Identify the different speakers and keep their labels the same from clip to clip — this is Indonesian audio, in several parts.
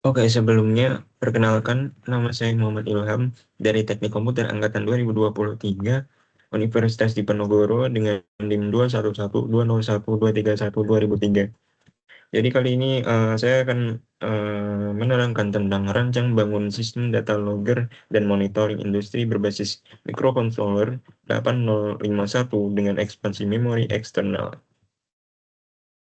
Speaker 1: Oke, sebelumnya perkenalkan nama saya Muhammad Ilham dari Teknik Komputer Angkatan 2023 Universitas Diponegoro dengan NIM 2112012312003. Jadi kali ini saya akan menerangkan tentang rancang bangun sistem data logger dan monitoring industri berbasis microcontroller 8051 dengan ekspansi memori eksternal.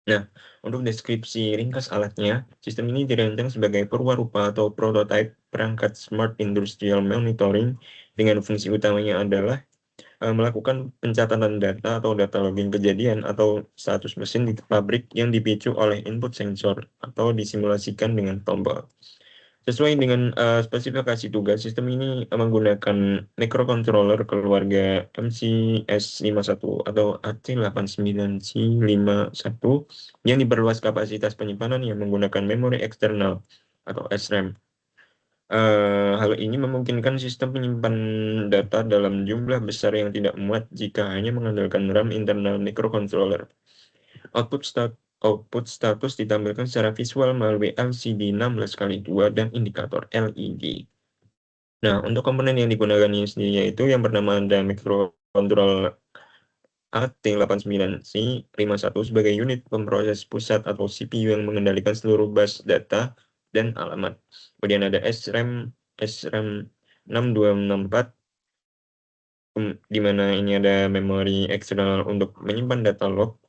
Speaker 1: Nah, untuk deskripsi ringkas alatnya, sistem ini dirancang sebagai perwarupa atau prototipe perangkat Smart Industrial Monitoring dengan fungsi utamanya adalah melakukan pencatatan data atau data logging kejadian atau status mesin di pabrik yang dipicu oleh input sensor atau disimulasikan dengan tombol. Sesuai dengan spesifikasi tugas, sistem ini menggunakan microcontroller keluarga MCS51 atau AC89C51 yang diperluas kapasitas penyimpanan yang menggunakan memori eksternal atau SRAM. Hal ini memungkinkan sistem menyimpan data dalam jumlah besar yang tidak muat jika hanya mengandalkan RAM internal microcontroller. Output status ditampilkan secara visual melalui LCD 16x2 dan indikator LED. Nah, untuk komponen yang digunakan ini sendiri yaitu yang pertama ada microcontroller AT89C51 sebagai unit pemroses pusat atau CPU yang mengendalikan seluruh bus data dan alamat. Kemudian ada SRAM 6264 di mana ini ada memori eksternal untuk menyimpan data log.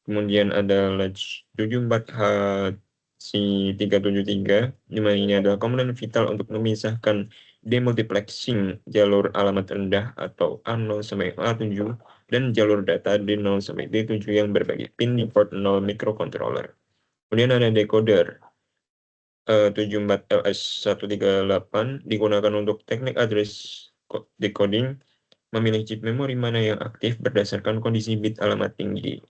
Speaker 1: Kemudian ada latch 74H373, di mana ini adalah komponen vital untuk memisahkan demultiplexing jalur alamat rendah atau A0 sampai A7 dan jalur data D0 sampai D7 yang berbagi pin di port 0 microcontroller. Kemudian ada decoder 74LS138 digunakan untuk teknik address decoding, memilih chip memori mana yang aktif berdasarkan kondisi bit alamat tinggi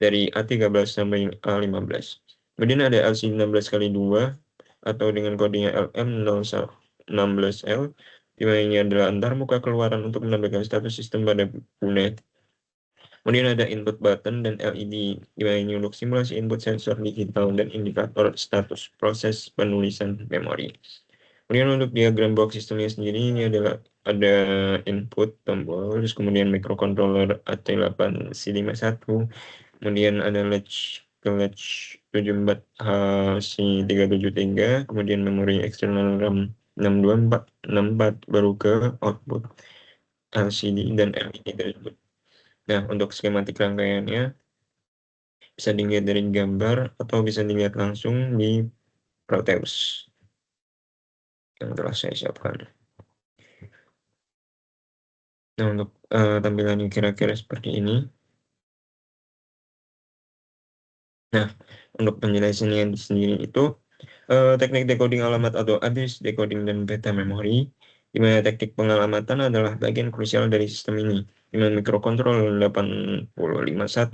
Speaker 1: dari A13 sampai A15. Kemudian ada LC16x2 atau dengan kodenya LM016L, di mana ini adalah antarmuka keluaran untuk menampilkan status sistem pada bootnet. Kemudian ada input button dan LED, di mana ini untuk simulasi input sensor digital dan indikator status proses penulisan memori. Kemudian untuk diagram box sistemnya sendiri ini adalah ada input tombol, terus kemudian microcontroller AT8C51, kemudian ada latch 74H373, kemudian memori eksternal RAM 62464 baru ke output LCD dan LED tersebut. Nah, untuk skematik rangkaiannya bisa dilihat dari gambar atau bisa dilihat langsung di Proteus yang telah saya siapkan. Nah, untuk tampilannya kira-kira seperti ini. Nah, untuk penjelasannya sendiri itu teknik decoding alamat atau address decoding dan beta memori, di mana teknik pengalamatan adalah bagian krusial dari sistem ini. Di mana mikrokontroller 8051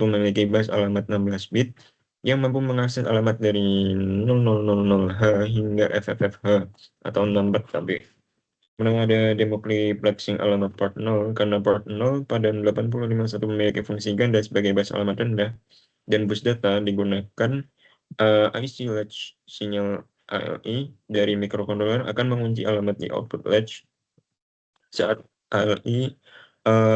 Speaker 1: memiliki bus alamat 16 bit yang mampu mengakses alamat dari 0000H hingga FFFH atau 64 KB. Kemudian ada demultiplexing alamat port 0, karena port 0 pada 8051 memiliki fungsi ganda sebagai bus alamat rendah, dan bus data digunakan IC latch sinyal ALI dari microcontroller akan mengunci alamat di output latch saat ALI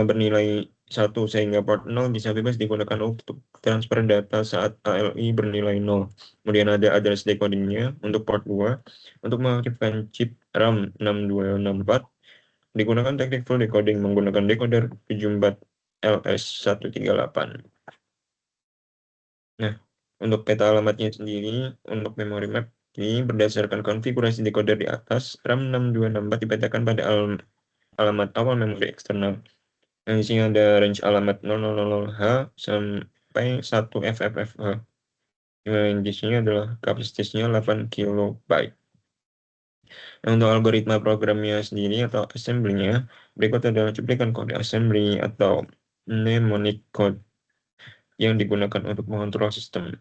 Speaker 1: bernilai 1 sehingga port 0 bisa bebas digunakan untuk transfer data saat ALI bernilai 0. Kemudian ada address decodingnya untuk port 2 untuk mengaktifkan chip RAM 6264 digunakan teknik full decoding menggunakan decoder 74LS138. Nah, untuk peta alamatnya sendiri, untuk memory map ini berdasarkan konfigurasi decoder di atas, RAM 6264 dipetakan pada alamat awal memori eksternal. Yang di sini ada range alamat 0000H sampai 1 FFFH. Yang di sini adalah kapasitasnya 8 KB. Nah, untuk algoritma programnya sendiri atau assembly-nya, berikut adalah cuplikan kode assembly atau mnemonic code yang digunakan untuk mengontrol sistem.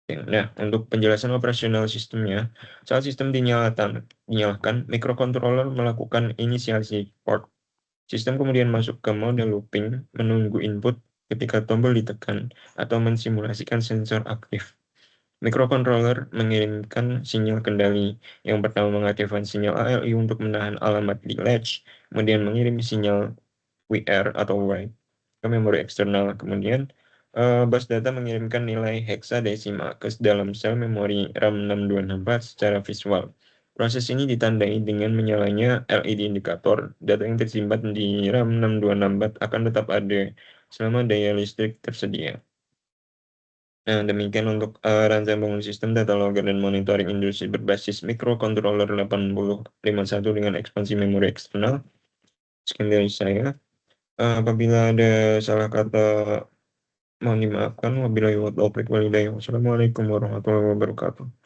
Speaker 1: Nah, untuk penjelasan operasional sistemnya, saat sistem dinyalakan, microcontroller melakukan inisiasi port. Sistem kemudian masuk ke mode looping, menunggu input ketika tombol ditekan, atau mensimulasikan sensor aktif. Microcontroller mengirimkan sinyal kendali. Yang pertama mengaktifkan sinyal ALI untuk menahan alamat di latch, kemudian mengirim sinyal WR atau write ke memori eksternal. Kemudian bus data mengirimkan nilai heksadesimal ke dalam sel memori RAM 6264 secara visual. Proses ini ditandai dengan menyalanya LED indikator. Data yang tersimpan di RAM 6264 akan tetap ada selama daya listrik tersedia. Nah, demikian untuk rangkaian bangun sistem data logger dan monitoring industri berbasis microcontroller 8051 dengan ekspansi memori eksternal. Sekian dari saya. Apabila ada salah kata, mohon dimaafkan. Wabillahi taufiq walhidayah. Wassalamualaikum warahmatullahi wabarakatuh.